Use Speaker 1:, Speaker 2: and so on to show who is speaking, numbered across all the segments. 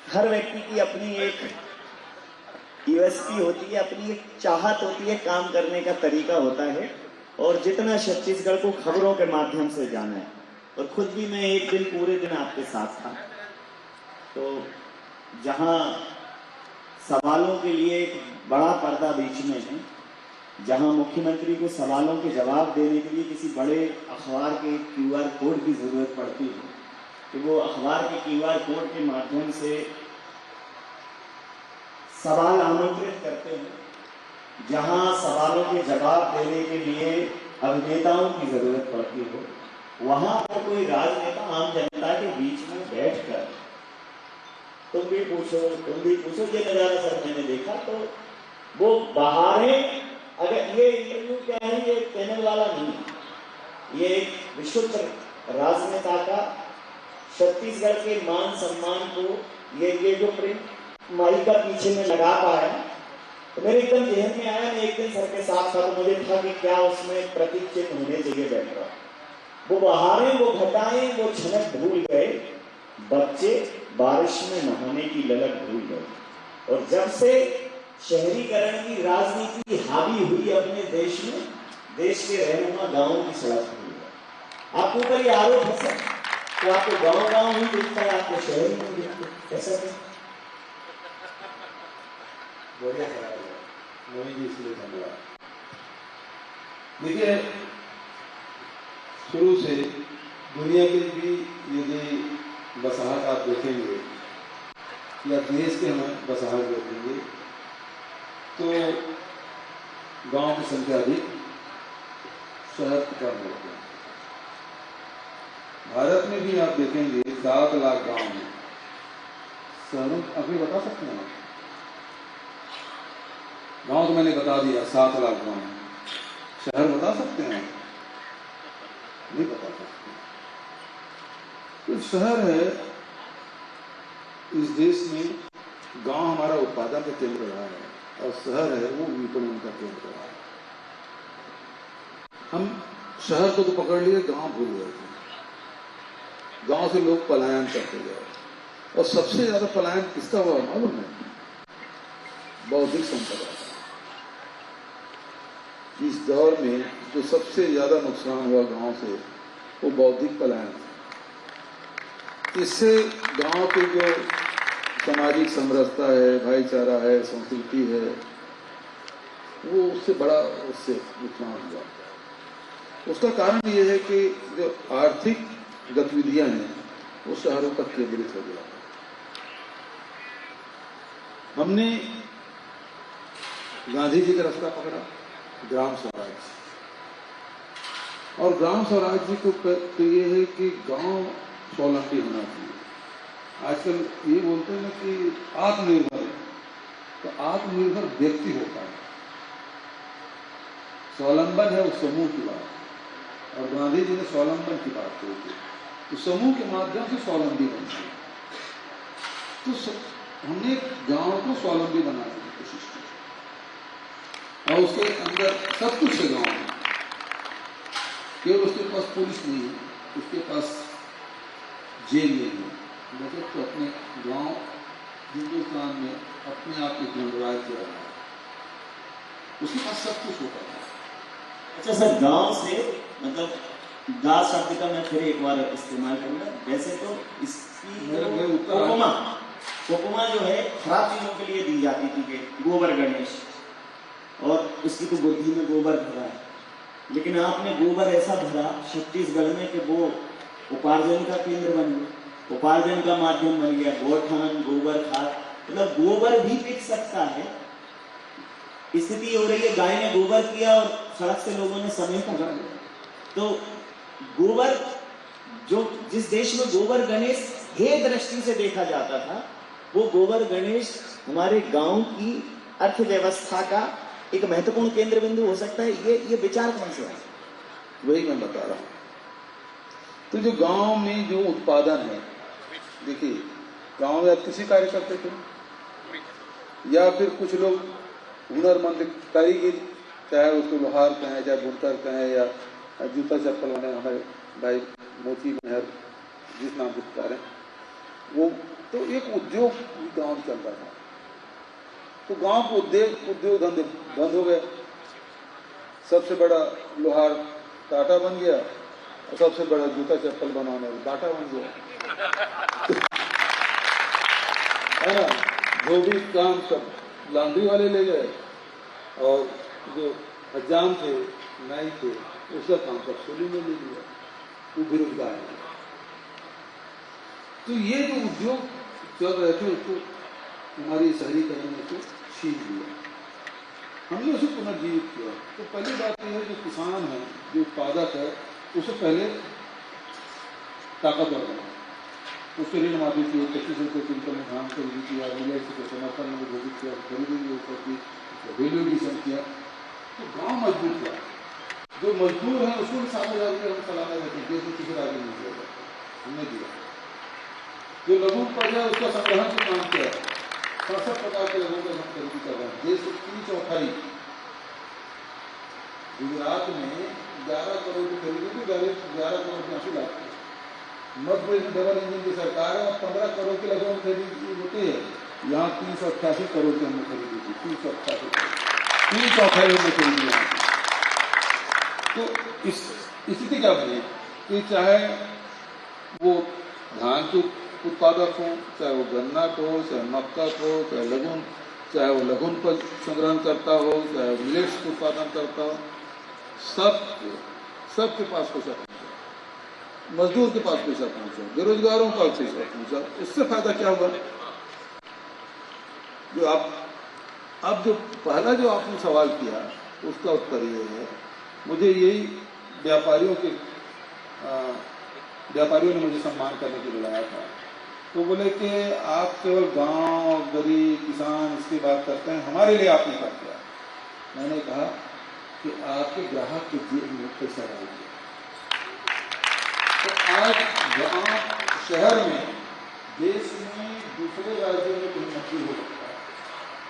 Speaker 1: हर व्यक्ति की अपनी एक यूएसपी होती है, अपनी एक चाहत होती है, काम करने का तरीका होता है। और जितना छत्तीसगढ़ को खबरों के माध्यम से जाना है, और खुद भी मैं एक दिन पूरे दिन आपके साथ था, तो जहां सवालों के लिए एक बड़ा पर्दा बीच में है, जहां मुख्यमंत्री को सवालों के जवाब देने के लिए किसी बड़े अखबार के क्यूआर कोड की जरूरत पड़ती है, कि वो अखबार के क्यूआर कोड के माध्यम से सवाल आमंत्रित करते हैं, जहां सवालों के जवाब देने के लिए अभिनेताओं की जरूरत पड़ती हो, वहां पर कोई राजनेता आम जनता के बीच में बैठकर तुम भी पूछो ये नजारा सर मैंने देखा, तो वो बाहरें, अगर ये इंटरव्यू क्या है, ये पैनल वाला नहीं, ये एक विशुद्ध राजनेता का छत्तीसगढ़ के मान सम्मान को ये जो प्रिंट माइक का पीछे में लगा पाया, तो मेरे एकदम जहन में आया। मैं एक दिन सर के साथ था, तो मुझे था कि क्या उसमें प्रतीक चिन्ह होने चाहिए बैठ रहा। वो बहारें, वो घटाएं, वो छनक भूल गए, बच्चे बारिश में नहाने की ललक भूल गए। और जब से शहरीकरण की राजनीति हावी हुई अपने देश में, देश के रहनुमा गांवों की सड़क हुई है। आपके ऊपर ये आरोप है सर, तो आपको गांव गांव ही दिखता है, आपको शहर में दिखता है, कैसा है?
Speaker 2: बढ़िया सवाल है मोहित जी, इसलिए धन्यवाद। देखिए, शुरू से दुनिया की भी यदि बसाहट आप देखेंगे या देश के हम बसाहट देखेंगे, तो गांव की संख्या अधिक, शहर कम होते हैं। भारत में भी आप देखेंगे 7 लाख गांव हैं, शहरों अभी बता सकते हैं आप? गांव तो मैंने बता दिया 7 लाख गांव हैं, शहर बता सकते हैं? नहीं बता सकते। तो शहर है इस देश में, गांव हमारा उत्पादन का केंद्र रहा है और शहर है वो विपणन का केंद्र रहा है। हम शहर को तो पकड़ लिए, गांव भूल गए थे। गांव से लोग पलायन करते गए, और सबसे ज्यादा पलायन किसका हुआ मालूम है? बौद्धिक संपदा। इस दौर में जो सबसे ज्यादा नुकसान हुआ गांव से, वो बौद्धिक पलायन। इससे गांव की जो सामाजिक समरसता है, भाईचारा है, संस्कृति है, वो उससे बड़ा उससे नुकसान हुआ। उसका कारण ये है कि जो आर्थिक गतिविधियां हैं वो शहरों तक केंद्रित हो गया। हमने गांधी जी का रास्ता पकड़ा, ग्राम स्वराज। और ग्राम स्वराज को तो ये है कि गांव स्वावलंबी होना चाहिए। आजकल ये बोलते हैं ना कि आत्मनिर्भर, तो आत्मनिर्भर व्यक्ति होता है, स्वावलंबन है उस समूह की बात। और गांधी जी ने स्वावलंबन की बात की थी, तो समूह के माध्यम से स्वावलंबी बनते हैं। तो हमने गांव को स्वावलंबी बनाने की कोशिश की, और उसके अंदर सब कुछ है गांव में। केवल उसके पास पुलिस नहीं है, उसके पास जेल नहीं है, मतलब तो अपने गांव हिंदुस्तान में अपने आप एक गणराज्य रहा है, उसके पास सब कुछ होता है।
Speaker 1: अच्छा सर, गांव से मतलब गा शब्द का मैं फिर एक बार इस्तेमाल करूंगा। वैसे तो इसकी कोकोमा जो है खराब चीजों के लिए दी जाती थी, कि गोबर गणेश, और उसकी तो बुद्धि में गोबर भरा है। लेकिन आपने गोबर ऐसा भरा छत्तीसगढ़ में कि वो उपार्जन का केंद्र बन गया, उपार्जन का माध्यम बन गया। गौठान, गोबर खाद, मतलब गोबर भी बिक सकता है। स्थिति हो रही है, गाय ने गोबर किया और सड़क से लोगों ने समय पकड़ लिया। तो गोबर, जो जिस देश में गोबर गणेश हे दृष्टि से देखा जाता था, वो गोबर गणेश हमारे गांव की अर्थव्यवस्था का एक महत्वपूर्ण केंद्र बिंदु हो सकता है। ये विचार कौन से है?
Speaker 2: वही मैं बता रहा हूं। तो जो गांव में जो उत्पादन है, देखिए गांव में आप किसी कार्य करते थे, या फिर कुछ लोग हुनरमंद कारीगर, चाहे उसको लोहार कहें, चाहे बुनकर कहें, या जूता चप्पल वाले हमारे भाई मोची मेहर जिस नाम से पुकारें, वो तो एक उद्योग गांव में चल रहा था। तो गांव को उद्योग धंधे बंद हो गए। सबसे बड़ा लोहार टाटा बन गया और सबसे बड़ा जूता चप्पल बनाने वाला बाटा बन गया, है ना। जो भी काम सब लॉन्ड्री वाले ले गए और जो हजाम थे, नाई थे, उसका काम सब सोली में ले लिया, वो बेरोजगार है। तो ये जो उद्योग चल रहे थे उसको हमारी शहरीकरण ने तो छीन लिया, हमने उसे पुनर्जीवित किया। तो पहली बात यह है जो किसान है, जो उत्पादक है, उसे पहले ताकतवर बना, उससे ऋण माफी की, 25 रुपये क्विंटल में धान खरीदी किया, रिलायंस के समर्थन में घोषित किया, खरीदी के ऊपर की वैल्यू एडिशन किया, तो गाँव मजबूत हुआ। जो मजदूर है उसको भी 7,000 रुपये हम सालाना देते हैं, देश में किसी राज्य नहीं दिया जाता, हमने दिया। जो लघु उपज है उसका संग्रहण का काम किया, 67 प्रकार के लोगों को हम खरीदी कर रहे हैं। देश की 3/4 गुजरात में 11 करोड़ की खरीदी थी, 11 करोड़ की 80 लाख की। मध्य प्रदेश में डबल इंजन की सरकार है और 15 करोड़ की लगभग खरीदी होती है, यहाँ 388 करोड़ की हमने खरीदी थी, 388 3/4 हमने खरीदी यहाँ। तो इस स्थिति क्या बनी कि चाहे वो धान के उत्पादक हो, चाहे वो गन्ना को, चाहे मक्का को, चाहे वो लघु उपज संग्रहण करता हो, चाहे मिलेट्स का उत्पादन करता हो, सबके पास पैसा पहुंचा, मजदूर के पास पैसा पहुंचा, बेरोजगारों का पैसा पहुंचा। इससे फायदा क्या हुआ? जो अब जो पहला जो आपने सवाल किया उसका उत्तर ये है, मुझे यही व्यापारियों ने मुझे सम्मान करने के लिए बुलाया था। तो बोले कि आप केवल गांव, गरीब, किसान इसकी बात करते हैं, हमारे लिए आप नहीं करते। मैंने कहा कि आपके ग्राहक के जेब में पैसा डालिए। तो आज गांव, शहर में, देश में, दूसरे राज्यों में कोई मंदी हो सकता है।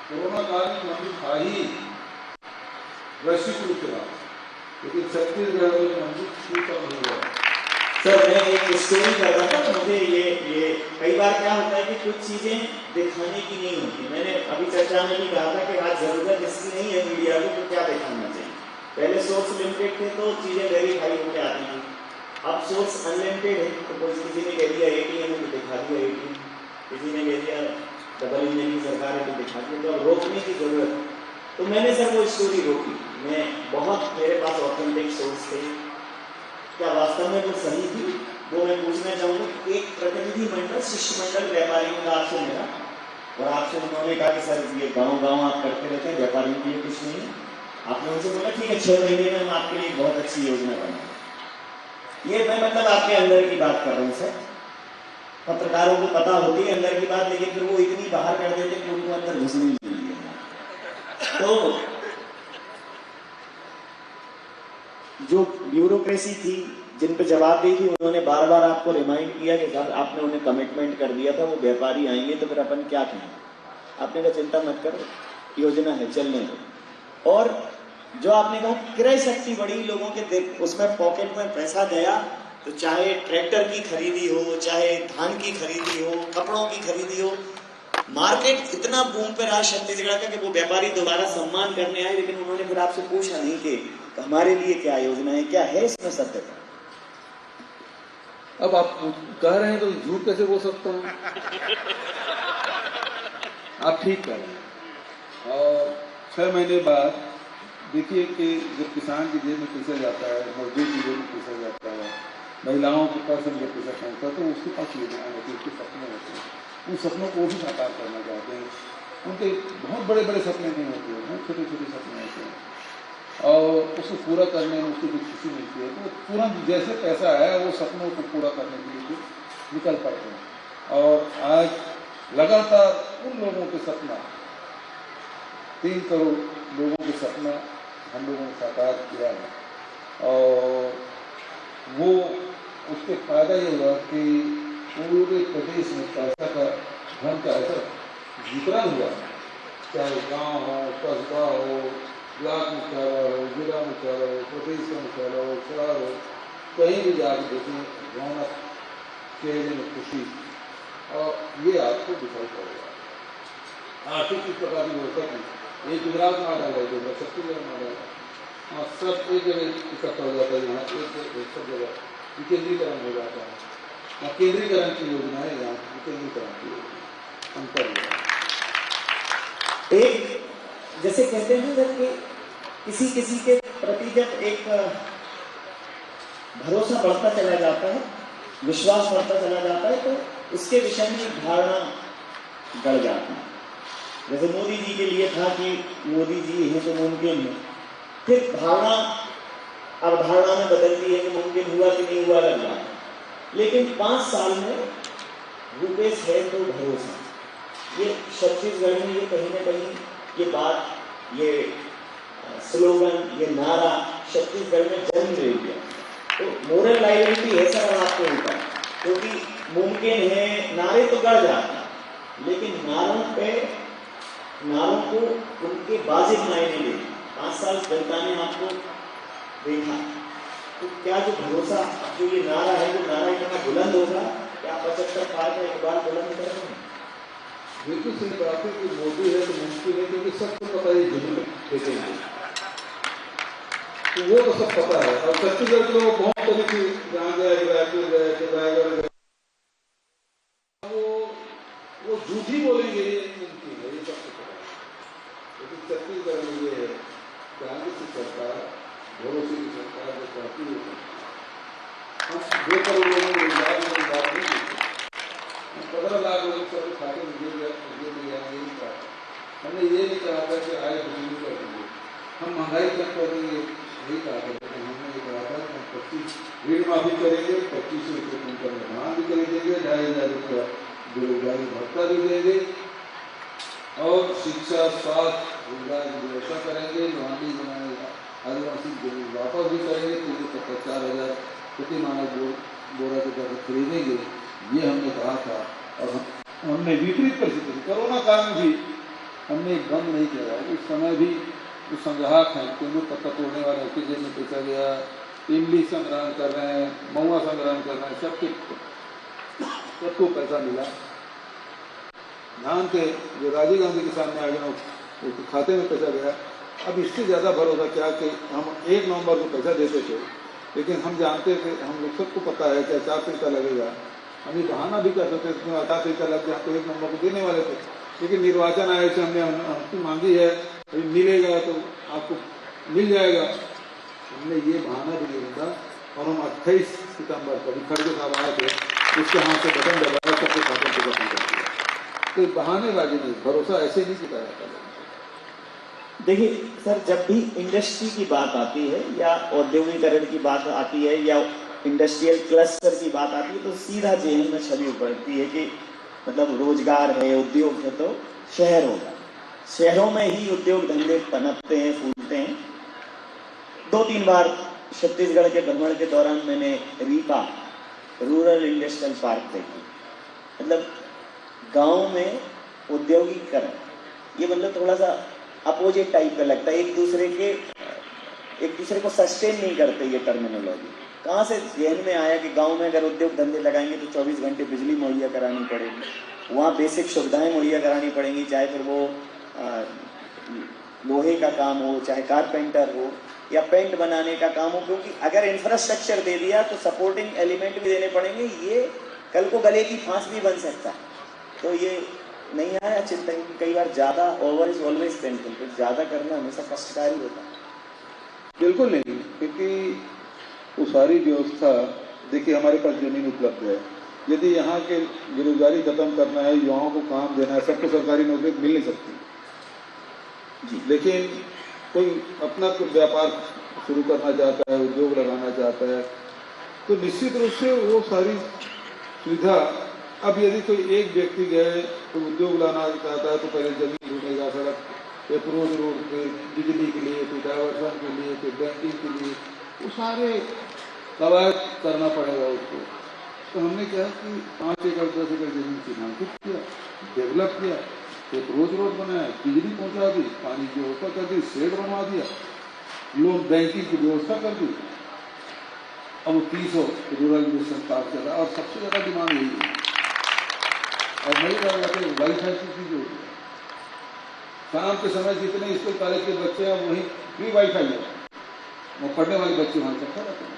Speaker 2: कोरोना काल में मंदी था ही वैश्विक रूप से, लेकिन छत्तीसगढ़ में मंदी छूट नहीं हुआ।
Speaker 1: सर मैं एक स्टोरी कर रहा था, मुझे ये कई बार क्या होता है कि कुछ चीजें दिखाने की नहीं होती। मैंने अभी चर्चा में भी कहा था कि आज जरूरत इसकी नहीं है मीडिया को, तो क्या दिखाना चाहिए। पहले सोर्स लिमिटेड थे तो चीजें वेरीफाई होकर आती हैं, अब सोर्स अनलिमिटेड है। तो किसी ने कह दिया ATM है तो दिखा दिया ATM, किसी ने कह दिया डबल इंजन की सरकार है तो दिखा दिया, तो अब रोकने की जरूरत। तो मैंने सर वो स्टोरी रोकी। मैं बहुत, मेरे पास ऑथेंटिक सोर्स थे, क्या वास्तव में वो सही थी वो मैं पूछना चाहूँगा। एक प्रतिनिधिमंडल, शिष्टमंडल व्यापारियों का आपसे मिला और आपसे उन्होंने कहा कि सर ये गांव आप करते रहते हैं, व्यापारियों के लिए कुछ नहीं है। आपने उनसे बोला ठीक है 6 महीने में हम आपके लिए बहुत अच्छी योजना बनाएंगे। ये मैं मतलब आपके अंदर की बात कर रहा हूँ सर। पत्रकारों को पता होती है अंदर की बात, लेकिन फिर वो इतनी बाहर कर देते कि उनको अंदर घुसनी नहीं है। तो जो ब्यूरोक्रेसी थी, जिन पर जवाबदेही थी, उन्होंने बार बार आपको रिमाइंड किया कि सर आपने उन्हें कमिटमेंट कर दिया था, वो व्यापारी आएंगे तो फिर अपन क्या कहें। आपने कहा चिंता मत करो, योजना है चलने दो। और जो आपने कहा क्रय शक्ति बढ़ी लोगों के, उसमें पॉकेट में पैसा गया, तो चाहे ट्रैक्टर की खरीदी हो, चाहे धान की खरीदी हो, कपड़ों की खरीदी हो, मार्केट इतना बूम पे रहा छत्तीसगढ़ का कि वो व्यापारी दोबारा सम्मान करने आए। लेकिन उन्होंने फिर आपसे पूछा नहीं कि हमारे लिए क्या योजना है, क्या है इसमें सत्यता।
Speaker 2: अब आप कह रहे हैं तो झूठ कैसे बोल सकता हूँ? आप ठीक कह रहे हैं। और 6 महीने बाद देखिए कि जब किसान की जेब में पैसा जाता है, मजदूर की जेब में पैसा जाता है, महिलाओं के पास जब पैसा पहुँचता है, तो उसके पास योजनाएं होती है, उसके सपने होते हैं। उन सपनों को भी साकार करना चाहते हैं। उनके बहुत बड़े बड़े सपने नहीं होते हैं, बहुत छोटे छोटे सपने होते हैं, और उसको पूरा करने में उसको जो खुशी मिलती है, तो तुरंत जैसे पैसा है वो सपनों को पूरा करने के लिए निकल पड़ते हैं। और आज लगातार उन लोगों के सपना, 3 करोड़ लोगों के सपना हम लोगों ने साकार किया है। और वो उसके फायदा ये हुआ कि पूरे प्रदेश में पैसा का, धन का ऐसा वितरण हुआ, चाहे गांव हो, कस्बा हो, ब्लॉक मुख्यालय हो, जिला मुख्यालय हो, प्रदेश का मुख्यालय हो, शहर हो, कहीं भी जाकर देखें रौनक, चेहरे में खुशी। और ये आपको दिखाई पड़ेगा। आर्थिक किस प्रकार की व्यवस्था की, एक गुजरात में आ डाला है, दूसरा छत्तीसगढ़ में आ डाला, हाँ सब एक जगह इकट्ठा हो जाता है, यहाँ एक सब जगह विकेंद्रीकरण हो जाता है। यहाँ केंद्रीकरण की योजना है, यहाँ विकेंद्रीकरण की योजना, अंतर है।
Speaker 1: एक जैसे कहते हैं सर कि किसी किसी के प्रति जब एक भरोसा बढ़ता चला जाता है, विश्वास बढ़ता चला जाता है, तो उसके विषय में एक धारणा गढ़ जाती है। जैसे मोदी जी के लिए था कि मोदी जी हैं तो मुमकिन है, फिर धारणा अवधारणा में बदलती है कि मुमकिन हुआ कि नहीं हुआ लग रहा है, लेकिन 5 साल में भूपेश है तो भरोसा, ये छत्तीसगढ़ में ये कहीं ना कहीं ये बात, ये स्लोगन, ये नारा छत्तीसगढ़ में जन्म ले लिया। तो मोरल लाइबिलिटी है सर आपके ऊपर, क्योंकि मुमकिन है नारे तो गढ़ जाते हैं, लेकिन नारों को उनके वाजिब मायने दे। 5 साल जनता ने आपको देखा, तो क्या जो भरोसा, जो ये नारा है, वो नारा इतना बुलंद होगा कि आप 75 पार का एक बार बुलंद कर देंगे?
Speaker 2: बिल्कुल सही बात है कि मोदी है तो मुमकिन है, क्योंकि सबको पता है जुम्मन देखेंगे, तो वो तो सब पता है। और छत्तीसगढ़ के लोग बहुत तरीके जहाँ गए, रायपुर गए, रायगढ़ गए, वो झूठी बोलेंगे ये मुमकिन है, ये सबको पता है। लेकिन छत्तीसगढ़ में ये है कांग्रेस की सरकार, भरोसे की सरकार जो चाहती है, हम 2 करोड़ लोगों को रोजगार में बात नहीं करते, हम 15 लाख लोगों को खाते में दे दिया, ये नहीं कहा। हमने ये नहीं कहा था कि आय दोगुनी कर देंगे, हम महंगाई कम कर देंगे, नहीं कहा था। हमने ये कहा था कि हम 25 ऋण माफी करेंगे, 2500 रुपये कुंटल में धान भी खरीदेंगे, 2500 रुपया बेरोजगारी भत्ता भी देंगे, और शिक्षा, स्वास्थ्य, रोजगार की व्यवस्था करेंगे, जवानी आदिवासी जमीन वापस भी करेंगे, 374,000 प्रति मानक बोरा के दर खरीदेंगे, ये हमने कहा था। और हमने विपरीत परिस्थिति, कोरोना काल में भी हमने बंद नहीं किया। उस समय भी जो संग्राहक हैं, तेंदुआ पत्ता तोड़ने वाले उसके जेब में पैसा गया, इमली संग्रहण कर रहे हैं, महुआ संग्रहण कर रहे हैं, सबको पैसा मिला। धान के जो राजीव गांधी के सामने आ गया, उसके खाते में पैसा गया। अब इससे ज़्यादा भरोसा क्या कि हम 1 नवंबर को पैसा देते थे, लेकिन हम जानते थे, हम लोग सबको पता है कि आचार संहिता लगेगा, हम ये बहाना भी कर सकते थे, आचार संहिता लग गया तो 1 नवंबर को देने वाले थे, लेकिन निर्वाचन आयोग से हमने अनुमति मांगी है, मिलेगा तो आपको मिल जाएगा, हमने ये बहाना भी नहीं ढूंढा। और हम 28 सितंबर को खड़गे साहब आए थे, उसके हाथ से बटन दबाया, सबके खाते में पैसा पहुंचा दिया। तो बहानेबाजी नहीं, भरोसा ऐसे नहीं किया जाता।
Speaker 1: देखिए सर, जब भी इंडस्ट्री की बात आती है या औद्योगिकरण की बात आती है या इंडस्ट्रियल क्लस्टर की बात आती है, तो सीधा जेहन में छवि उभरती है कि मतलब रोजगार है, उद्योग है तो शहर होगा, शहरों में ही उद्योग धंधे पनपते हैं, फूलते हैं। 2-3 बार छत्तीसगढ़ के भ्रमण के दौरान मैंने रीपा, रूरल इंडस्ट्रियल पार्क देखी। मतलब गांव में औद्योगिकरण, ये मतलब थोड़ा सा अपोजिट टाइप का लगता है, एक दूसरे को सस्टेन नहीं करते ये टर्मिनोलॉजी। कहाँ से ध्यान में आया कि गांव में अगर उद्योग धंधे लगाएंगे तो 24 घंटे बिजली मुहैया करानी पड़ेगी, वहाँ बेसिक सुविधाएं मुहैया करानी पड़ेंगी, चाहे फिर वो लोहे का काम हो, चाहे कारपेंटर हो या पेंट बनाने का काम हो, क्योंकि अगर इंफ्रास्ट्रक्चर दे दिया तो सपोर्टिंग एलिमेंट भी देने पड़ेंगे, ये कल को गले की फांस भी बन सकता है। तो ये नहीं आया चिंतन की कई बार ज़्यादा ओवर इज ऑलवेज पेनफुल, फिर ज़्यादा करना हमेशा कष्टकारी होता है।
Speaker 2: बिल्कुल नहीं, क्योंकि वो सारी व्यवस्था देखिए, हमारे पास जमीन उपलब्ध है, यदि यहाँ के बेरोजगारी खत्म करना है, युवाओं को काम देना है, सबको सरकारी नौकरी मिल नहीं सकती जी। लेकिन कोई अपना व्यापार शुरू करना चाहता है, उद्योग लगाना चाहता है, तो निश्चित रूप से वो सारी सुविधा, अब यदि कोई एक व्यक्ति गए तो उद्योग लाना चाहता है तो पहले जमीन ढूंढेगा, सड़क अप्रोच रोड पे, बिजली के लिए, फिर डाइवर्सन के लिए, फिर बैंकिंग के लिए, वो सारे कवायद करना पड़ेगा उसको। तो हमने क्या कि 5 एकड़ 10 एकड़ जमीन चिन्हांकित किया, डेवलप किया, अप्रोच रोड बनाया, बिजली पहुंचा दी, पानी की व्यवस्था कर दी, शेड बनवा दिया, लोन बैंकिंग की व्यवस्था कर दी। अब 300 रूरल मिशन पार्क चला और सबसे ज़्यादा डिमांड यही है। और नई बात है वाईफाई की चीज होती है। शाम के समय जितने स्कूल कॉलेज के बच्चे हैं वही फ्री वाईफाई है, वो पढ़ने वाले बच्चे वहां चक्कर रहते हैं,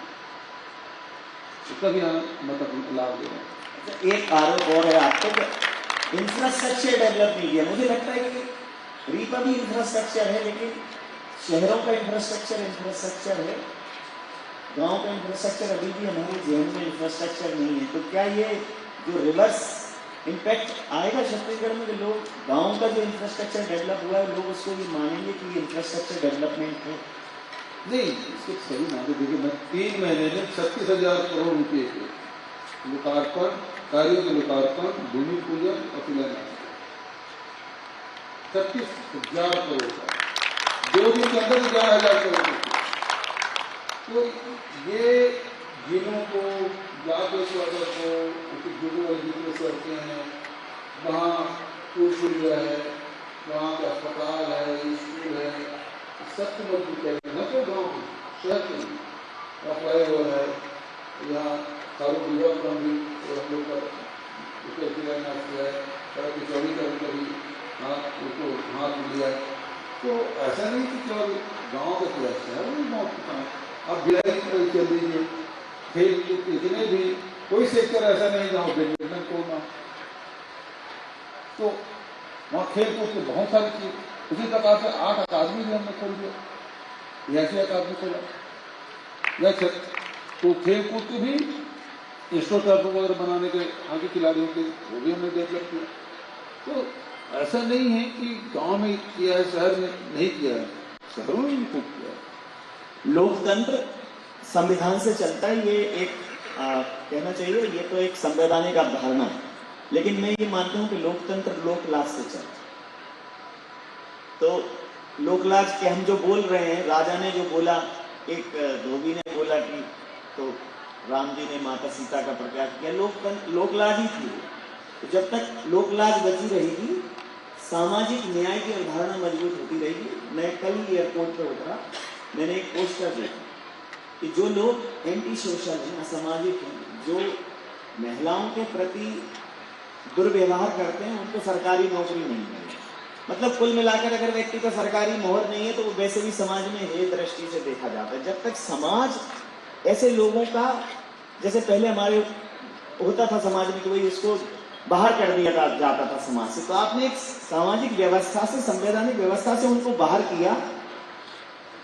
Speaker 2: उसका भी हम मतलब लाभ ले रहे हैं।
Speaker 1: एक आरोप और है आपको, इंफ्रास्ट्रक्चर डेवलप नहीं किया। मुझे लगता है कि रीपा भी इंफ्रास्ट्रक्चर है, लेकिन शहरों का इंफ्रास्ट्रक्चर है, गांव का इंफ्रास्ट्रक्चर अभी भी हमारे जेहन में इंफ्रास्ट्रक्चर नहीं है। तो क्या ये जो रिवर्स इम्पैक्ट आएगा छत्तीसगढ़ में कि लोग गांव का जो इंफ्रास्ट्रक्चर डेवलप हुआ है लोग उसको भी मानेंगे कि ये इंफ्रास्ट्रक्चर डेवलपमेंट है?
Speaker 2: नहीं, इसको सही माने। देखिए, मैं 3 महीने में 36,000 करोड़ रुपये के लोकार्पण कार्यों के लोकार्पण, भूमि पूजन और शिलान्यास 36,000 करोड़ का, 2 दिन के अंदर 11,000 करोड़। तो ये जिलों को, जातेश्वर को, जिलों वाले जितने सड़कें हैं, वहाँ पुल पुलिया है, वहाँ का अस्पताल है, स्कूल है, सबको मजबूत करेंगे। न तो गाँव की, शहर के लिए फ्लाईओवर है, यहाँ सारों विवाह भी हम लोग का उसका शिलान्यास किया है, सड़क की चौड़ीकरण का भी उसको हाथ लिया है। तो ऐसा नहीं कि केवल गाँव का किया, शहर में गाँव की काम। अब भिलाई चल दीजिए, खेल कूद इतने भी कोई सेक्टर ऐसा नहीं जहाँ बैडमिंटन को ना, तो वहाँ खेल कूद के बहुत सारी चीज। उसी प्रकार से 8 अकादमी भी हमने खोल दिया, ऐसी अकादमी खोला या तो खेल कूद के भी इंस्टोर टर्फ वगैरह बनाने के आगे खिलाड़ियों के, वो भी हमने डेवलप किया। तो ऐसा नहीं है कि गांव में किया है शहर में नहीं किया है, शहरों में भी खूब किया है।
Speaker 1: लोकतंत्र संविधान से चलता है, ये एक कहना चाहिए, ये तो एक संवैधानिक अवधारणा है, लेकिन मैं ये मानता हूं कि लोकतंत्र लोकलाज से चलता है। तो लोकलाज के हम जो बोल रहे हैं, राजा ने जो बोला, एक धोबी ने बोला कि तो राम जी ने माता सीता का प्रत्याग किया, लोकतंत्र लोकलाज ही थी। तो जब तक लोकलाज बची रहेगी, सामाजिक न्याय की अवधारणा मजबूत होती रहेगी। मैं कल ही एयरपोर्ट पर उतरा, मैंने एक पोस्टर देखा कि जो लोग एंटी सोशल हैं, असामाजिक हैं, जो महिलाओं के प्रति दुर्व्यवहार करते हैं, उनको सरकारी नौकरी नहीं मिलेगी। मतलब कुल मिलाकर अगर व्यक्ति का सरकारी मोहर नहीं है तो वो वैसे भी समाज में हे दृष्टि से देखा जाता है। जब तक समाज ऐसे लोगों का, जैसे पहले हमारे होता था समाज में कि भाई उसको बाहर कर दिया जाता था समाज से, तो आपने एक सामाजिक व्यवस्था से, संवैधानिक व्यवस्था से उनको बाहर किया।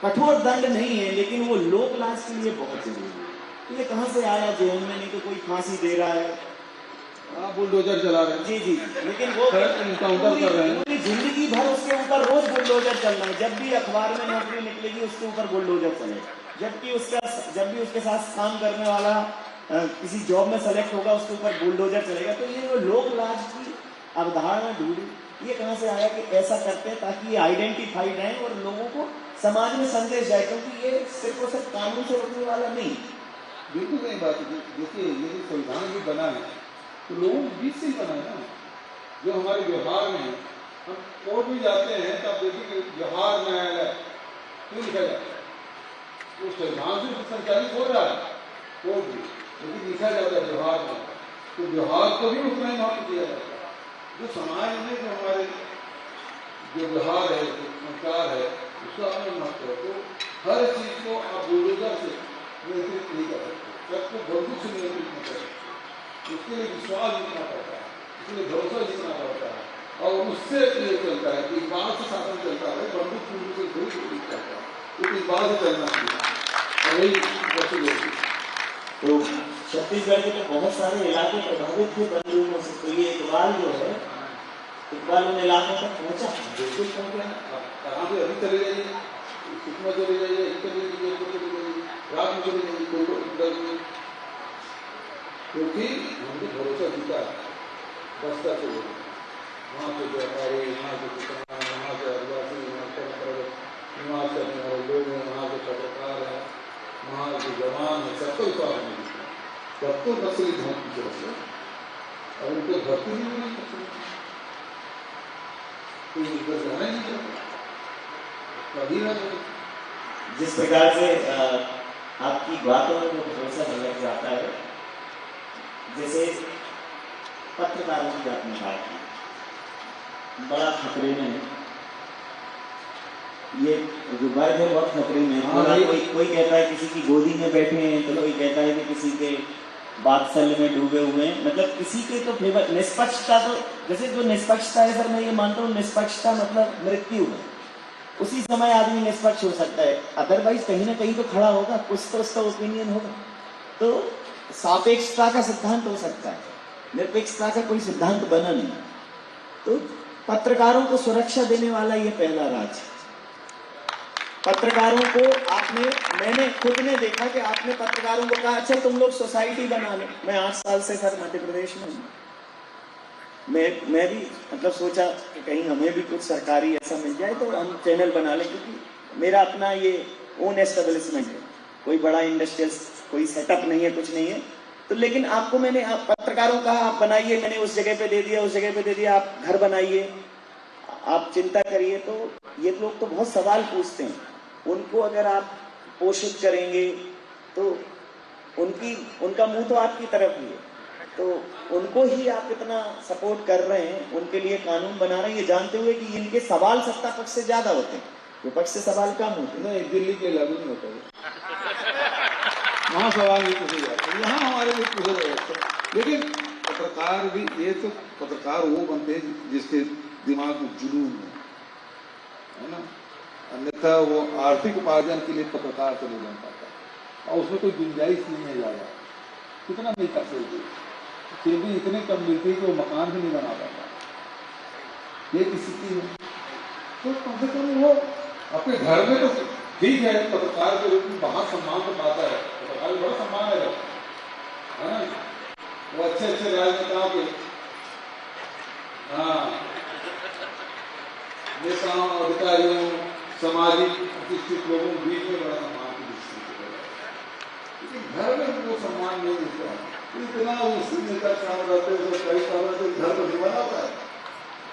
Speaker 1: कठोर दंड नहीं है, लेकिन वो लोकलाज के लिए बहुत जरूरी है। ये कहाँ से आया जेल में? नहीं तो कोई फांसी दे रहा है,
Speaker 2: बुलडोजर चला रहे हैं,
Speaker 1: जी जी, लेकिन वो
Speaker 2: इनकाउंटर कर रहे हैं,
Speaker 1: पूरी जिंदगी भर उसके ऊपर रोज बुलडोजर चल रहा है। जब भी अखबार में नौकरी निकलेगी उसके ऊपर बुलडोजर चलेगा, जब भी उसके साथ काम करने वाला किसी जॉब में सेलेक्ट होगा उसके ऊपर बुलडोजर चलेगा। तो ये जो लोकलाज की अवधारणा ढूंढी, ये कहाँ से आया कि ऐसा करते हैं ताकि ये आइडेंटिफाइड रहे और लोगों को समाज में संदेश जाए, क्योंकि ये सिर्फ और सिर्फ कानून से रोकने वाला नहीं।
Speaker 2: बिल्कुल सही बात है। देखिए, ये संविधान भी बना है तो लोगों के बीच से ही बना है ना। जो हमारे व्यवहार में है, हम कोर्ट में जाते हैं तो आप देखिए व्यवहार न्यायालय क्यों लिखा जाता है? वो संविधान से संचालित हो रहा है कोर्ट भी, लेकिन लिखा जाता है व्यवहार में, तो व्यवहार को भी उतना ही महत्व दिया जाता है। जो समाज में जो हमारे जो व्यवहार है, जो संस्कार है, उसका अपना महत्व है। तो हर चीज को आप बुलडोजर से नियंत्रित नहीं कर सकते, सबको बंदूक से नियंत्रित नहीं कर सकते। उसके लिए विश्वास जीतना पड़ता है, उसके लिए भरोसा जीतना पड़ता है, और उससे ये चलता है कि इकबाल से शासन चलता है, बंदूक से थोड़ी चलता है, तो इकबाल से चलना चाहिए और वही बच्चे लोग।
Speaker 1: तो छत्तीसगढ़ के तो बहुत सारे इलाके प्रभावित थे बंदूकों से, तो ये इकबाल जो है, इकबाल उन इलाकों तक पहुंचा, बिल्कुल पहुंचा।
Speaker 2: कहाँ से अभी चले जाइए, सुकमा चले जाइए, चले जाइए, रात में चले जाइए, कोई क्योंकि हमने भरोसा जीता है। बस्ता से लोग, वहाँ से व्यापारी, वहाँ से किसान, वहाँ से आदिवासी, वहाँ से निवास करने वाले लोग हैं, वहाँ के पत्रकार हैं, वहाँ के जवान हैं, सबको विश्वास नहीं दिखता। सबको नक्सली धमक की जरूरत है और उनको भर्ती नहीं मिली, तो उनको जाना ही नहीं चाहता कभी ना।
Speaker 1: जिस प्रकार से आपकी बातों में भरोसा लग जाता है, जैसे पत्रकारों की आपने बात की, बड़ा खतरे में है ये जो वर्ग है, बहुत खतरे में है। कोई कहता है किसी की गोदी में बैठे हैं, तो कोई कहता है कि किसी के बात्सल्य में डूबे हुए हैं। मतलब किसी के तो फेवर, निष्पक्षता तो जैसे जो निष्पक्षता है सर, मैं ये मानता हूँ निष्पक्षता मतलब मृत्यु है। उसी समय आदमी निष्पक्ष हो सकता है, अदरवाइज कहीं ना कहीं तो खड़ा होगा, कुछ तो उसका ओपिनियन होगा। तो सापेक्षता का सिद्धांत हो सकता है, निरपेक्षता का कोई सिद्धांत बना नहीं। तो पत्रकारों को सुरक्षा देने वाला ये पहला राज है। पत्रकारों को मैंने खुद ने देखा कि आपने पत्रकारों को कहा अच्छा तुम लोग सोसाइटी बना लो। मैं 8 साल से सर मध्य प्रदेश में हूँ, मैं भी मतलब सोचा कि कहीं हमें भी कुछ सरकारी ऐसा मिल जाए तो हम चैनल बना लें, क्योंकि मेरा अपना ये ओन एस्टेब्लिशमेंट है, कोई बड़ा इंडस्ट्रियल कोई सेटअप नहीं है, कुछ नहीं है। तो लेकिन आपको मैंने पत्रकारों कहा आप बनाइए, मैंने उस जगह पे दे दिया, उस जगह पे दे दिया, आप घर बनाइए, आप चिंता करिए। तो ये लोग तो बहुत सवाल पूछते हैं, उनको अगर आप पोषित करेंगे तो उनका मुंह तो आपकी तरफ ही है, तो उनको ही आप इतना सपोर्ट कर रहे हैं, उनके लिए कानून बना रहे हैं, ये जानते हुए कि इनके सवाल सत्ता पक्ष से ज्यादा होते हैं, विपक्ष से सवाल कम होते हैं।
Speaker 2: नहीं, दिल्ली के लागू नहीं होता है, वहाँ सवाल नहीं पूछे जाते, यहाँ हमारे लिए पूछे जाते हैं। लेकिन पत्रकार भी, ये तो पत्रकार वो बनते हैं जिसके दिमाग में जुनून है ना, अन्यथा वो आर्थिक उपार्जन के लिए पत्रकार तो नहीं बन पाता, और उसमें कोई गुंजाइश नहीं है ज़्यादा, कितना नहीं कर सकते, फिर भी इतने कम मिलती है कि वो मकान भी नहीं बना पाता, ये किसी की है। तो कम से कम वो अपने घर में तो ठीक है, पत्रकार के रूप में बाहर सम्मान तो पाता है, पत्रकार बड़ा सम्मान है ना, वो अच्छे राजनेताओं के नेताओं, अधिकारियों, सामाजिक प्रतिष्ठित लोगों के बीच में बड़ा सम्मान की दृष्टि से, लेकिन घर में वो सम्मान नहीं मिलता। इतना उसी नेता काम रहते हैं, कई काम रहते घर पर नहीं बना पाए,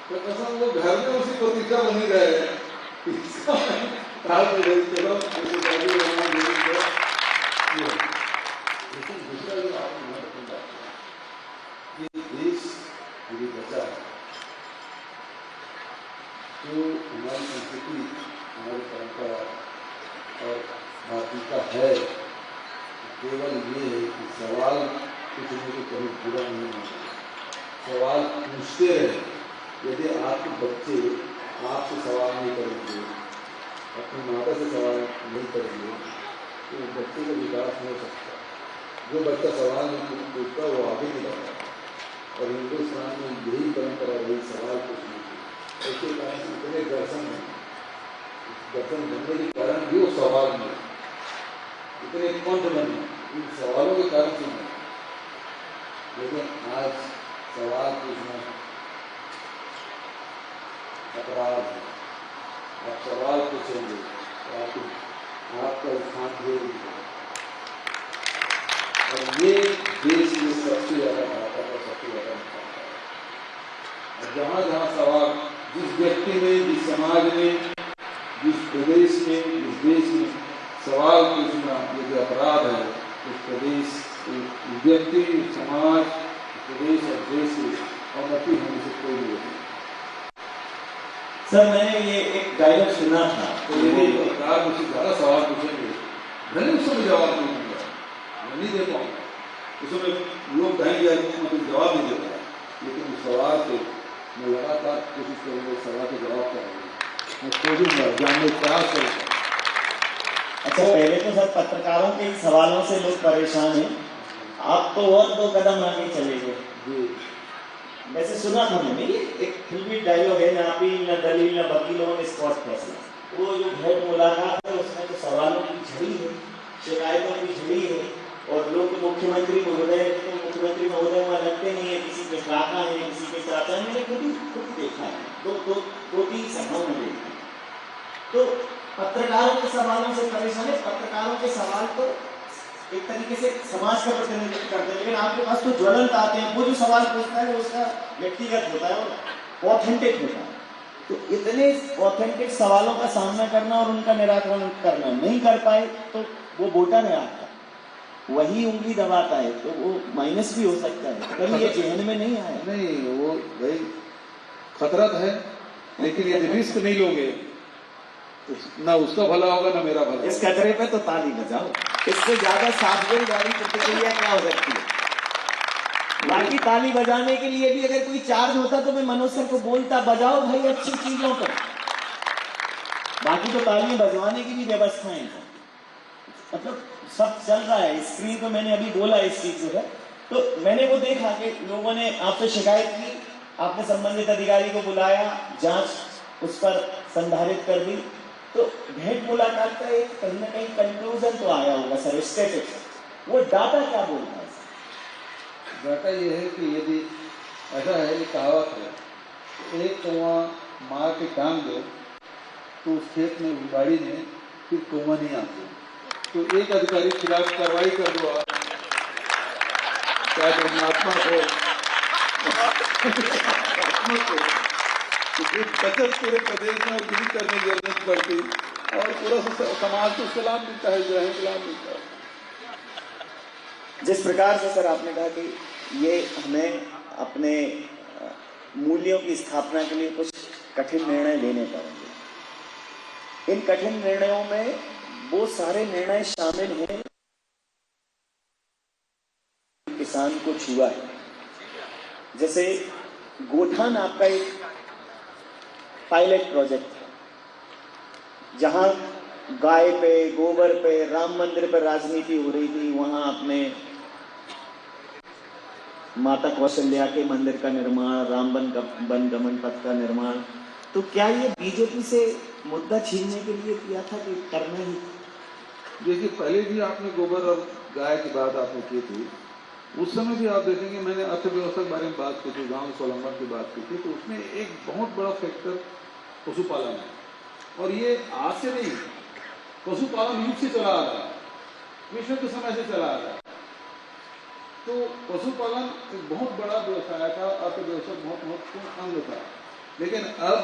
Speaker 2: तो कसम वो घर में उसी प्रतिष्ठा बनी रहे, चलो लेकिन दूसरा जो आपको महत्वपूर्ण बात है, ये देश यदि बचा है तो हमारी संस्कृति, हमारी परंपरा और भारतीयता है, केवल ये है कि सवाल पूछने को कभी बुरा नहीं होता, सवाल पूछते रहे। यदि आपके बच्चे आपसे सवाल नहीं करेंगे, अपनी माता से सवाल नहीं करेंगे, तो बच्चे का विकास नहीं हो सकता। जो बच्चा सवाल नहीं पूछता वो आगे नहीं बढ़ता, और हिंदुस्तान में यही परंपरा रही सवाल पूछने की। ऐसे कारण से इतने दर्शन बनने के कारण भी वो सवाल में इतने पंथ बने, इन सवालों के कारण से नहीं। लेकिन आज सवाल पूछना अपराध है, आप सवाल पूछेंगे तो आपका स्थान देंगे, और ये देश में सबसे ज्यादा भाषा का सबसे ज्यादा नुकसान है। और जहाँ जहाँ सवाल, जिस व्यक्ति में, जिस समाज में, जिस प्रदेश में, जिस देश में सवाल पूछना यदि अपराध है, उस प्रदेश, व्यक्ति, समाज, प्रदेश और देश की उन्नति होने से कोई नहीं होती।
Speaker 1: सर मैंने ये एक डायलॉग सुना था,
Speaker 2: तो यदि सरकार मुझसे ज़्यादा सवाल पूछेंगे, मैंने उसको भी जवाब नहीं दूंगा, मैं नहीं दे पाऊंगा। उसमें लोग कहेंगे मतलब जवाब नहीं देता, लेकिन उस सवाल से मैं लगातार कोशिश करूँगा, सवाल के जवाब करूँगा, मैं खोजूंगा, जानने का प्रयास करूँगा।
Speaker 1: अच्छा, पहले तो सर पत्रकारों के सवालों से लोग परेशान हैं, आप तो और 2 कदम आगे चले गए। वैसे सुना था मैंने, ये एक फिल्मी डायलॉग है, ना अपील न दलील न वकीलों ने स्पॉट फैसला। वो जो भेंट मुलाकात है उसमें तो सवालों की झड़ी है, शिकायतों की झड़ी है, और लोग मुख्यमंत्री महोदय वहाँ लगते नहीं है, किसी के काका है, किसी के चाचा है। मैंने खुद देखा है, 2-3 सभाओं में देखा। तो पत्रकारों के सवालों से परेशान है, पत्रकारों के सवाल तो एक तरीके से समाज का प्रतिनिधित्व करते हैं, लेकिन आपके पास तो ज्वलंत आते हैं। वो जो सवाल पूछता है वो उसका व्यक्तिगत होता है और ऑथेंटिक होता है। तो इतने ऑथेंटिक सवालों का सामना करना और उनका निराकरण करना नहीं कर पाए तो वो वोटर है आपका, वही उंगली दबाता है तो वो माइनस भी हो सकता है। कभी ये जहन में नहीं आया?
Speaker 2: नहीं, वो भाई खतरा तो है, लेकिन यदि रिस्क नहीं लोगे तो ना उसका भला होगा ना मेरा भला।
Speaker 1: इस खतरे पे तो ताली बजाओ, इससे ज्यादा सावधानी वाली प्रतिक्रिया क्या हो सकती है? बाकी ताली बजाने के लिए भी अगर कोई चार्ज होता तो मैं मनोज सर को बोलता बजाओ भाई अच्छी चीजों पर। बाकी तो तालियां बजवाने की भी व्यवस्थाएं हैं, मतलब सब चल रहा है। स्क्रीन पे मैंने अभी बोला इस चीज जो है, तो मैंने वो देखा कि लोगों ने आपसे शिकायत की, आपने संबंधित अधिकारी को बुलाया, जांच उस पर संधारित कर दी, तो भेंट मुलाकात का एक कहीं ना कहीं कंक्लूजन तो आया होगा सर, स्टेटिक्स वो डाटा क्या बोलता है?
Speaker 2: डाटा ये है कि यदि ऐसा है, एक कहावत है, एक कौवा मार के टांग दो तो उस खेत में बाड़ी में फिर कौवा नहीं आते। तो एक अधिकारी के खिलाफ कार्रवाई कर दो आप, क्या परमात्मा को बचत पूरे प्रदेश में और किसी करने की जरूरत पड़ती और पूरा समाज को सलाम मिलता है, जो है सलाम मिलता है।
Speaker 1: जिस प्रकार से सर आपने कहा कि ये हमें अपने मूल्यों की स्थापना के लिए कुछ कठिन निर्णय लेने पड़ेंगे, इन कठिन निर्णयों में वो सारे निर्णय शामिल हैं किसान को छुआ है। जैसे गोठान आपका एक पायलट प्रोजेक्ट था, जहां गाय पे, गोबर पे, राम मंदिर पर राजनीति हो रही थी, वहां आपने माता कौशल्या के मंदिर का निर्माण, राम वन गमन पथ का निर्माण, तो क्या ये बीजेपी से मुद्दा छीनने के लिए किया था कि करना ही?
Speaker 2: देखिए, पहले भी आपने गोबर और गाय की बात आपने की थी, उस समय भी आप देखेंगे मैंने अर्थव्यवस्था के बारे में बात की थी, गांव स्वावलंबन की बात की थी, तो उसमें एक बहुत बड़ा फैक्टर पशुपालन है। और ये आज से नहीं, पशुपालन युग से चला आ रहा है, विश्व के समय से चला आ रहा है। तो पशुपालन एक बहुत बड़ा व्यवसाय था, अर्थव्यवस्था बहुत महत्वपूर्ण अंग था। लेकिन अब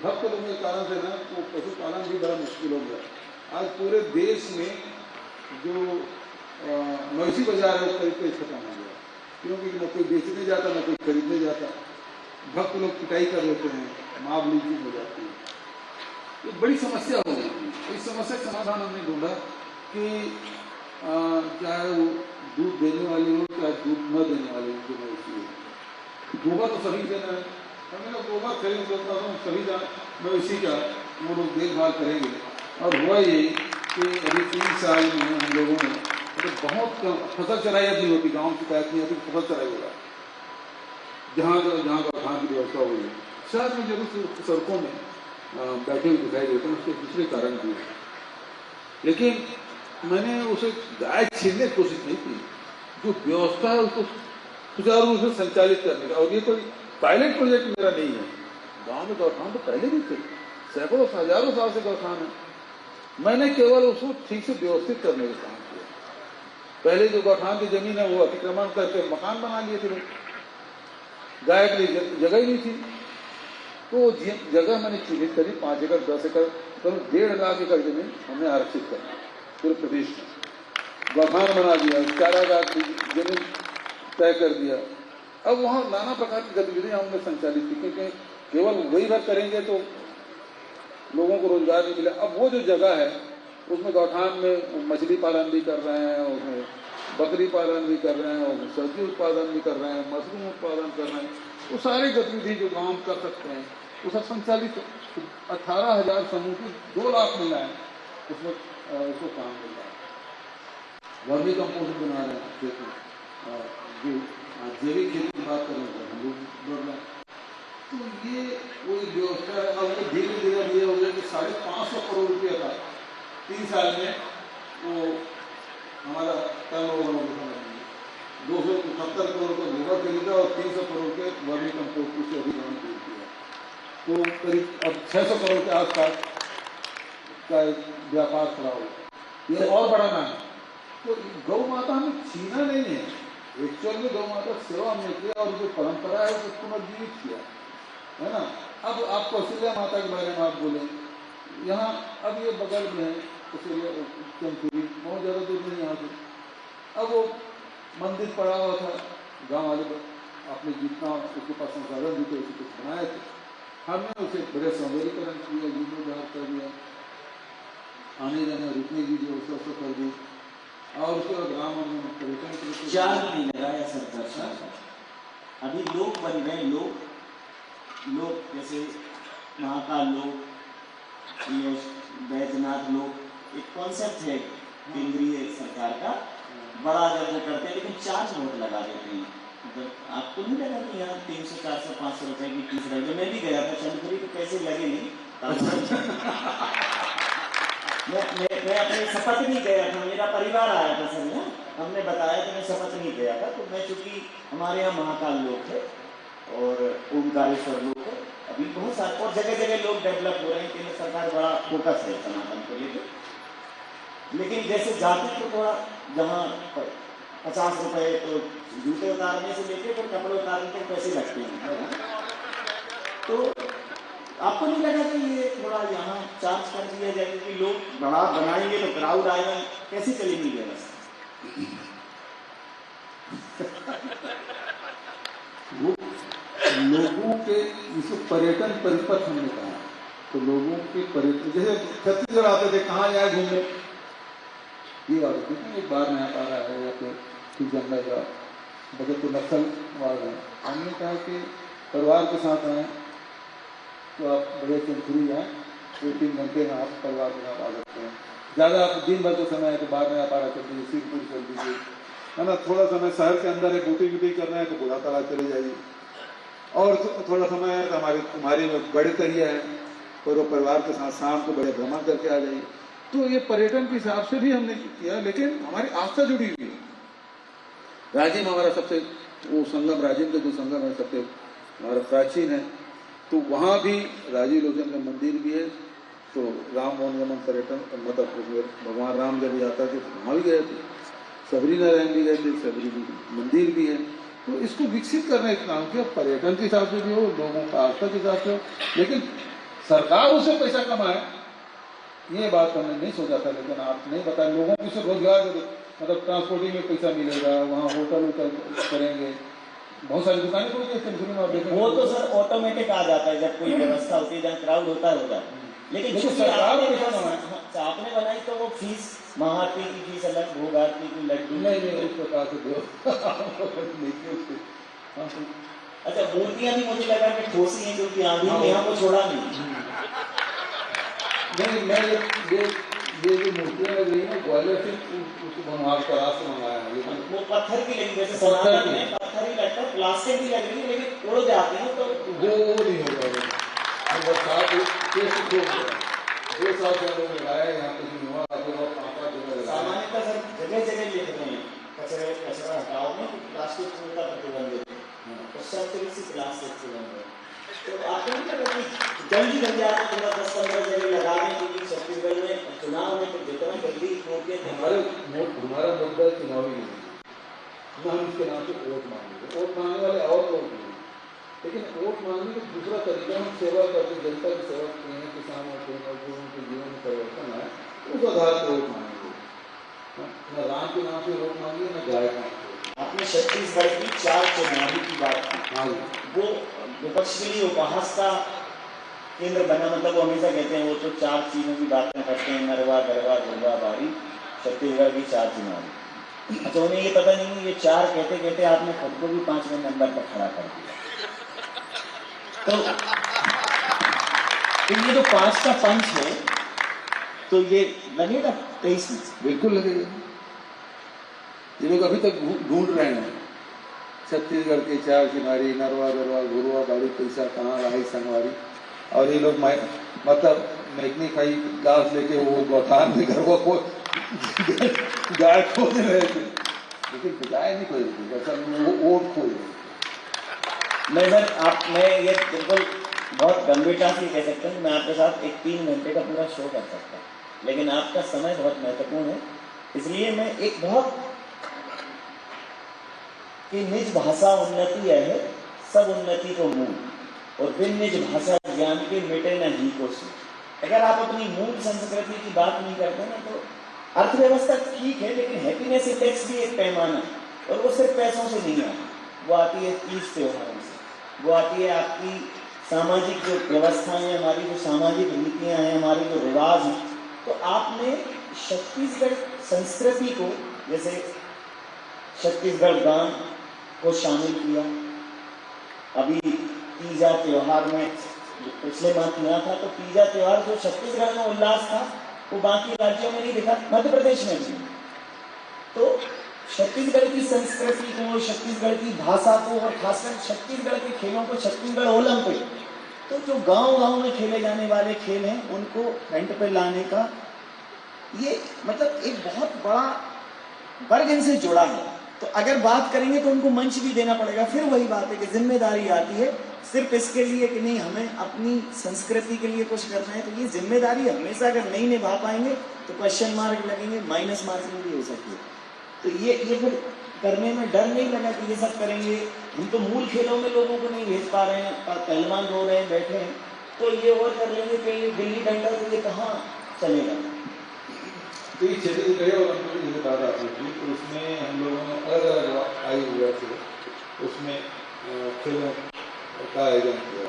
Speaker 2: भक्त लोगों के कारण से ना तो पशुपालन भी बड़ा मुश्किल हो गया। आज पूरे देश में जो मवेशी बाजार है वो करीब खत्म हो गया, क्योंकि न कोई बेचने जाता न कोई खरीदने जाता। भक्त लोग पिटाई कर लेते हैं, माव लीजिंग हो जाती है, ये बड़ी समस्या हो जाती है। इस समस्या का समाधान हमने ढूंढा कि चाहे वो दूध देने वाली हो चाहे दूध न देने वाली हो, जो मवेशी हो, गोबर तो सभी देना है। हमने गोबर खरीद करता हूँ, सभी मवेशी का वो लोग देखभाल करेंगे। और हुआ ये कि अभी 3 साल में हम लोगों ने तो बहुत फसल चराई अब नहीं होती, गाँव की शिकायत नहीं होती, फसल चराई हो रहा है। जहाँ धान की व्यवस्था हुई है, शहर में जरूर सड़कों में बैठे हुए दिखाई देते हैं, उसके दूसरे कारण भी है। लेकिन मैंने उसे गाय छीनने की कोशिश नहीं की, जो व्यवस्था है उसको सुचारू रूप से संचालित करने का। और ये कोई पायलट प्रोजेक्ट मेरा नहीं है, गाँव में गौठान तो पहले भी थे, सैकड़ों हजारों साल से गौठान है। मैंने केवल उसको ठीक से व्यवस्थित करने का काम किया। पहले जो गौठान की जमीन है वो अतिक्रमण करके मकान बना लिए थे लोग, गाय के लिए जगह ही नहीं थी, तो जगह मैंने चिन्हित करी, 5 एकड़ 10 एकड़ करीब 1.5 लाख एकड़ जमीन हमने आरक्षित कर पूरे प्रदेश में, गौठान बना दिया, चारागाह की जमीन तय कर दिया। अब वहाँ नाना प्रकार की गतिविधियाँ हमने संचालित की, क्योंकि केवल वही भर करेंगे तो लोगों को रोजगार नहीं मिला। अब वो जो जगह है उसमें गौठान में मछली पालन भी कर रहे हैं, उसमें बकरी पालन भी कर रहे हैं, और सब्जी उत्पादन भी कर रहे हैं, मशरूम उत्पादन कर रहे हैं, वो सारी गतिविधि जो गांव कर सकते हैं वो सब संचालित। 18,000 समूह की 2 लाख महिलाएं उसमें उसको काम कर रहा है। वर्मी कंपोस्ट बना रहे हैं खेत में, जो जैविक खेती की बात करें तो हम लोग बढ़ रहे हैं। तो ये वही व्यवस्था है। अब वो धीरे धीरे ये हो गया कि 550 करोड़ रुपया था 3 साल में, वो हमारा टर्नओवर हो गया, 270 करोड़ का गोबर खरीदा और 300 करोड़ के वर्मी कंपोस्ट से अभियान खरीद दिया, तो करीब अब 600 करोड़ के आसपास का व्यापार खड़ा हो। ये और बढ़ाना है। तो गौ माता हमें छीना नहीं है, एक्चुअल में गौ माता सेवा हमने किया और जो परंपरा है उसको पुनर्जीवित किया है ना। अब आप कौशल्या माता के बारे में आप बोले, यहाँ अब ये बगल में है कौशल्या चंदपुरी, बहुत ज़्यादा दूर नहीं यहाँ से, अब वो मंदिर पड़ा हुआ था, गांव वाले अपने जितना उसके पास संसाधन भी थे उसे कुछ बनाए थे, हमने उसे बड़े सौंदर्यीकरण किया, जीर्णोद्धार कर दिया, आने जाने रुकने की व्यवस्था कर दी, और उसके बाद राम मंदिर पर्यटन के लिए
Speaker 1: चार्ज नहीं लगाया सरकार। अभी लोग बन गए, लोग जैसे महाकाल लोग, ये बैजनाथ लोग, एक कॉन्सेप्ट है केंद्रीय सरकार का, बड़ा जब वो करते हैं लेकिन चार्ज बहुत लगा देते हैं। मतलब आपको नहीं लगा कि यहाँ 300 400 500 रुपए की फीस लगे? मैं भी गया था चंद्रपुरी, तो पैसे लगे नहीं। मैं अपने शपथ नहीं गया था, मेरा परिवार आया था सर यहाँ, हमने बताया कि मैं शपथ नहीं गया था। तो मैं चूंकि हमारे यहाँ महाकाल लोग थे और ओंकारेश्वर लोग थे, अभी बहुत सारे और जगह जगह लोग डेवलप हो रहे हैं, केंद्र सरकार बड़ा फोकस है सनातन को लेकर। लेकिन जैसे जाति को थोड़ा, जहाँ 50 रुपए तो जूते उतारने से लेके फिर कपड़े उतारने के पैसे लगते हैं, तो आपको नहीं लगा कि ये थोड़ा यहाँ चार्ज कर दिया जाए कि लोग बड़ा बनाएंगे तो क्राउड आएगा, कैसे चलेगी व्यवस्था?
Speaker 2: वो लोगों के इसको पर्यटन परिपथ हमने कहा, तो लोगों के पर्यटन, जैसे छत्तीसगढ़ आते थे कहाँ जाए घूमने, ये बात होती है एक बार नया आ रहा है या फिर जंगल का बगल को नक्सल वार है, हमने कहा कि परिवार के साथ आए तो आप बड़े चंदपुरी आए, 2-3 घंटे में आप परिवार के साथ आ सकते हैं। ज़्यादा आप दिन भर का समय है तो बाहर नया पारा चल दीजिए, सिरपुर चल दीजिए, है ना। थोड़ा समय शहर के अंदर है, बोटिंग वोटिंग करना है तो बूढ़ा तालाब चले जाइए, और थोड़ा समय है तो हमारे बड़े तरिया है, और वो परिवार के साथ शाम को बड़े भ्रमण करके आ जाइए। तो ये पर्यटन के हिसाब से भी हमने किया, लेकिन हमारी आस्था जुड़ी हुई है। राजिम हमारा सबसे, वो संगम राजिम का जो संगम है सबसे हमारा प्राचीन है, तो वहाँ भी राजीव लोचन का मंदिर भी है। तो राम वनगमन पर्यटन मतलब उसमें भगवान राम जब जाता थे तो वहाँ भी गए थे, सबरी नारायण भी गए थे, सबरी मंदिर भी है। तो इसको विकसित करने का काम किया, पर्यटन के हिसाब से भी हो, लोगों का आस्था के हिसाब से हो, लेकिन सरकार उससे पैसा कमाए ये बात हमने नहीं सोचा था। लेकिन आप नहीं बताए, लोगों को सिर्फ रोजगार मतलब ट्रांसपोर्टिंग में पैसा मिलेगा, वहाँ होटल करेंगे, बहुत सारी दुकानें खुल गई।
Speaker 1: वो तो सर ऑटोमेटिक आ जाता है जब कोई व्यवस्था होती है, जहाँ क्राउड होता है। लेकिन
Speaker 2: सरकार
Speaker 1: आपने बनाई तो वो फीस, महाआरती की फीस अलग, भोग आरती की लड्डू
Speaker 2: नहीं उस प्रकार से दो।
Speaker 1: अच्छा, मूर्तियां भी मुझे लगा कि ठोसी हैं क्योंकि आंधी ने यहाँ को छोड़ा नहीं।
Speaker 2: मैं ये जो मूर्तियां लग रही है ग्वालियर से उसको बनवार करा से मंगाया है, लेकिन
Speaker 1: वो पत्थर की लगी, जैसे सनातन में पत्थर ही लगता है, प्लास्टिक भी लग रही है लेकिन उड़ जाती है, तो
Speaker 2: वो नहीं होगा। बरसात 2 साल से लोग लगाया यहाँ पे हुआ, 5-5 जगह
Speaker 1: सामान्यतः सर जगह जगह लिखते हैं कचरा हटाओ में प्लास्टिक का प्रतिबंध है, तो सब तरह से प्लास्टिक से बंद है। तो आपको नहीं लगता कि जल्दी बन जाए तो 10-15 जगह लगा दें, क्योंकि छत्तीसगढ़ में चुनाव में तो जितना जल्दी
Speaker 2: हमारा मुद्दा चुनावी नहीं, न हम इसके नाम से वोट मांगेंगे, वोट मांगने वाले और लोग नहीं, लेकिन वोट मांगने का दूसरा तरीका हम सेवा करते, जनता की सेवा करते हैं, किसान होते हैं, मजदूरों के जीवन में परिवर्तन आए, उस आधार पर वोट मांगेंगे। न राम के नाम से वोट मांगेंगे, न गाय के नाम से।
Speaker 1: आपने छत्तीसगढ़ की 4 चुनावी की बात की,
Speaker 2: हाँ,
Speaker 1: वो विपक्ष के लिए उपहास का केंद्र बना। मतलब वो हमेशा कहते हैं वो तो 4 चीजों की बातें करते हैं, नरवा गरवा गुरवा बारी, छत्तीसगढ़ की 4 चुनाव। अच्छा, उन्हें ये पता नहीं, ये 4 कहते कहते आपने खुद को भी 5वें नंबर पर खड़ा कर दिया। तो ये जो 5 का पंच है, तो ये लगेगा 23 में?
Speaker 2: बिल्कुल लगेगा। ये लोग अभी तक ढूंढ रहे हैं छत्तीसगढ़ के 4 चिनारी, नरवा गरवा गुरुआ बाड़ी पैसा कहाँ रहा संगवारी, और ये लोग मतलब मैकनी खाई गांव लेके वो गौठान में गरवा को गाय खोज रहे थे, लेकिन गाय नहीं खोज रही थी, वो वोट खोज रहे।
Speaker 1: मैं सर मैं ये बिल्कुल बहुत गंभीरता से कह सकता हूँ, मैं आपके साथ एक 3 घंटे का पूरा शो कर सकता हूँ, लेकिन आपका समय बहुत महत्वपूर्ण है, इसलिए मैं एक बहुत कि निज भाषा उन्नति है सब उन्नति को मूल, और बिन निज भाषा ज्ञान के मिटे न ही को सूझ। अगर आप अपनी मूल संस्कृति की बात नहीं करते ना, तो अर्थव्यवस्था ठीक है, लेकिन हैप्पीनेस इंडेक्स भी एक पैमाना है और वो सिर्फ पैसों से नहीं आती, वो आती है तीज त्योहारों से, वो आती है आपकी सामाजिक जो व्यवस्थाएं हैं, हमारी जो सामाजिक नीतियां हैं, हमारे जो रिवाज हैं। तो आपने छत्तीसगढ़ संस्कृति को, जैसे छत्तीसगढ़ गान को शामिल किया, अभी तीजा त्योहार में पिछले माह किया था, तो तीजा त्योहार जो छत्तीसगढ़ में उल्लास था वो बाकी राज्यों में नहीं दिखा, मध्य प्रदेश में भी। तो छत्तीसगढ़ की संस्कृति को, छत्तीसगढ़ की भाषा को और खासकर छत्तीसगढ़ के खेलों को, छत्तीसगढ़ ओलंपिक, तो जो गांव-गांव में खेले जाने वाले खेल हैं उनको फ्रंट पे लाने का ये मतलब एक बहुत बड़ा वर्ग इनसे जुड़ा है। तो अगर बात करेंगे तो उनको मंच भी देना पड़ेगा। फिर वही बात है कि जिम्मेदारी आती है सिर्फ इसके लिए कि नहीं हमें अपनी संस्कृति के लिए कुछ करना है, तो ये जिम्मेदारी हमेशा अगर नहीं निभा पाएंगे तो क्वेश्चन मार्क लगेंगे, माइनस मार्किंग भी हो सकती है। तो ये फिर करने में डर नहीं लगा कि ये सब करेंगे, हम तो मूल खेलों में लोगों को नहीं भेज पा रहे हैं, पहलवान रो रहे हैं बैठे हैं, तो ये और कर लेंगे कि ये गिल्ली डंडा, तो ये कहाँ चलेगा।
Speaker 2: तो ये छत्तीसगढ़ ओलंपिक की बात आती थी, तो उसमें हम लोगों ने अलग अलग आयु वर्ग से उसमें खेलों का आयोजन किया।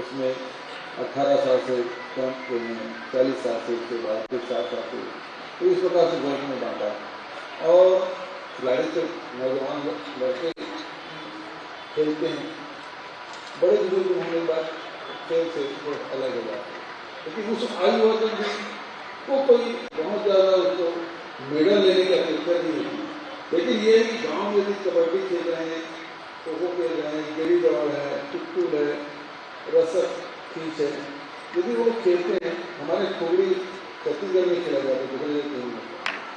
Speaker 2: उसमें 18 साल से कम के में 40 साल से, उसके बाद फिर 60 साल से, तो इस प्रकार से वर्ग में बांटा। और खिलाड़ी तो नौजवान लड़के खेलते हैं, बड़े बुजुर्ग होने के बाद खेल से अलग हो जाते हैं, लेकिन उस आयु वर्ग में वो कोई बहुत ज़्यादा उसको मेडल लेने की अपेक्षा नहीं होती। लेकिन ये है कि गाँव में यदि कबड्डी खेल रहे हैं, खो खो खेल रहे हैं, गिल्ली दौड़ है, टुक्कुल है, रसक खींच है, यदि वो खेलते हैं, हमारे खोगड़ी छत्तीसगढ़ में खेला जाता है, दूसरे टीम में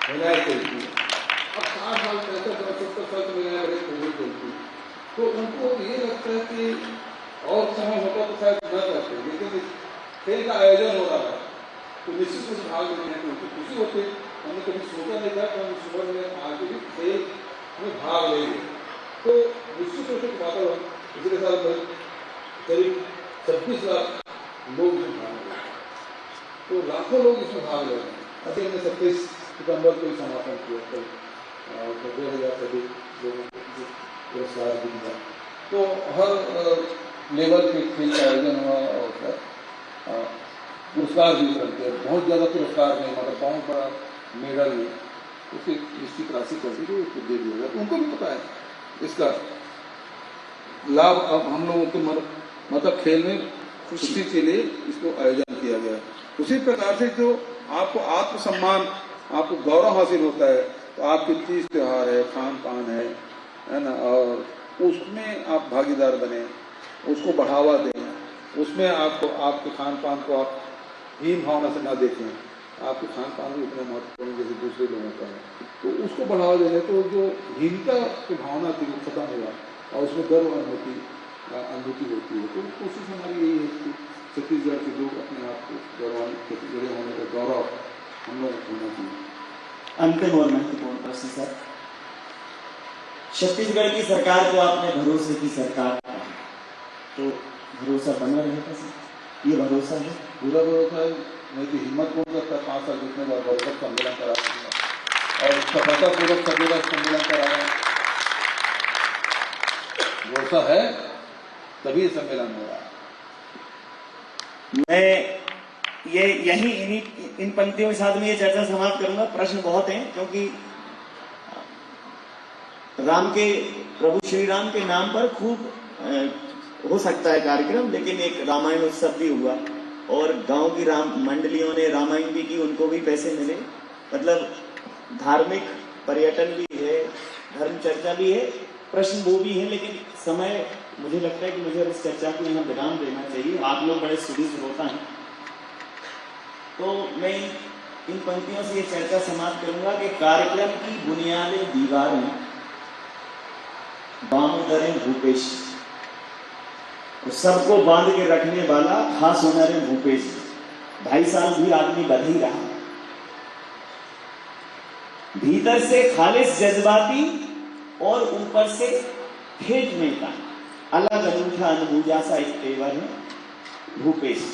Speaker 2: महिलाएँ खेलती हैं। अब 60 साल 65 साल 70 साल की महिलाएँ बड़े खोगड़ी खेलती हैं, तो उनको ये लगता है कि और समय होता तो शायद न करते, लेकिन खेल का आयोजन हो रहा है तो निश्चित रूप से भाग लेने हैं, उनको खुशी होती है। हमने कभी सोचा नहीं था कि हम सुबह में आगे भी खेल में भाग लेंगे, तो निश्चित रूप से वातावरण पिछले साल में करीब 26 लाख लोग इसमें भाग ले, तो लाखों लोग इसमें भाग ले रहे हैं। अभी हमने 27 सितंबर को समापन किया, कल 2000 से अधिक लोगों को पुरस्कार भी दिया। तो हर लेवल के खेल का आयोजन हुआ और पुरस्कार भी वितरण किया। बहुत ज़्यादा पुरस्कार नहीं, मतलब बहुत बड़ा मेडल नहीं, उसे निश्चित राशि कर दी गई, उसको दे दिया गया। तो उनको भी पता है इसका लाभ। अब हम लोगों के मतलब खेल में खुशी के लिए इसको आयोजन किया गया। उसी प्रकार से जो आपको आत्मसम्मान, आपको गौरव हासिल होता है, तो आपके तीज त्योहार है, खान पान है ना, और उसमें आप भागीदार बने, उसको बढ़ावा दें, उसमें आपको आपके खान पान को आप हीन भावना से ना देखें, आपके खान पान भी उतने महत्वपूर्ण जैसे दूसरे लोगों का है, तो उसको बढ़ावा देने, तो जो हीनता की भावना थी वो खत्म होगा और उसमें गर्व अनुभूति होती है। तो कोशिश हमारी यही है कि छत्तीसगढ़ के लोग अपने आप को गौरवान्वित जुड़े होने का गौरव हम लोग होना चाहिए।
Speaker 1: अंतिम और महत्वपूर्ण प्रश्न सर, छत्तीसगढ़ की सरकार को आपने भरोसे की सरकार कहा, तो भरोसा बना रहेगा सर? ये भरोसा है?
Speaker 2: पूरा भरोसा है। नहीं तो हिम्मत कौन करता है 5 साल जितने बार वर्ल्ड कप सम्मेलन करा और सफलतापूर्वक सम्मेलन कराया, भरोसा है तभी सम्मेलन हो रहा है।
Speaker 1: मैं ये यही इन पंक्तियों के साथ में ये चर्चा समाप्त करूंगा। प्रश्न बहुत हैं, क्योंकि राम के प्रभु श्री राम के नाम पर खूब हो सकता है कार्यक्रम, लेकिन एक रामायण उत्सव भी हुआ और गांव की राम मंडलियों ने रामायण भी की, उनको भी पैसे मिले। मतलब धार्मिक पर्यटन भी है, धर्म चर्चा भी है, प्रश्न वो भी है, लेकिन समय मुझे लगता है कि मुझे इस चर्चा को यहाँ विराम देना चाहिए। आप लोग बड़े सुधी श्रोता हैं, तो मैं इन पंक्तियों से ये चर्चा समाप्त करूंगा कि कार्यक्रम की बुनियादी दीवारें दामोदर भूपेश, सबको बांध के रखने वाला खास हुनर है भूपेश। 2.5 साल भी आदमी बध ही रहा, भीतर से खालिस जज्बाती और ऊपर से ठेठ मिलता, अलग अनूठा अनबूझा सा एक तेवर है भूपेश।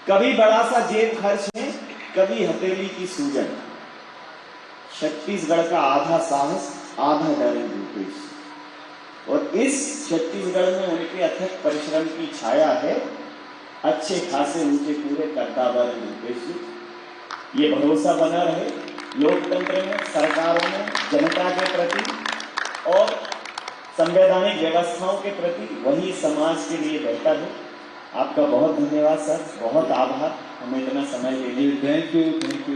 Speaker 1: कभी बड़ा सा जेब खर्च है, कभी हथेली की सूजन, छत्तीसगढ़ का आधा साहस आधा डर है भूपेश। और इस छत्तीसगढ़ में उनके अथक परिश्रम की छाया है, अच्छे खासे उनके पूरे कर्तावर हैं भूपेश जी। ये भरोसा बना रहे लोकतंत्र में, सरकारों में, जनता के प्रति और संवैधानिक व्यवस्थाओं के प्रति, वही समाज के लिए बेहतर है। आपका बहुत धन्यवाद सर, बहुत आभार हमें इतना समय देने।
Speaker 2: Thank you.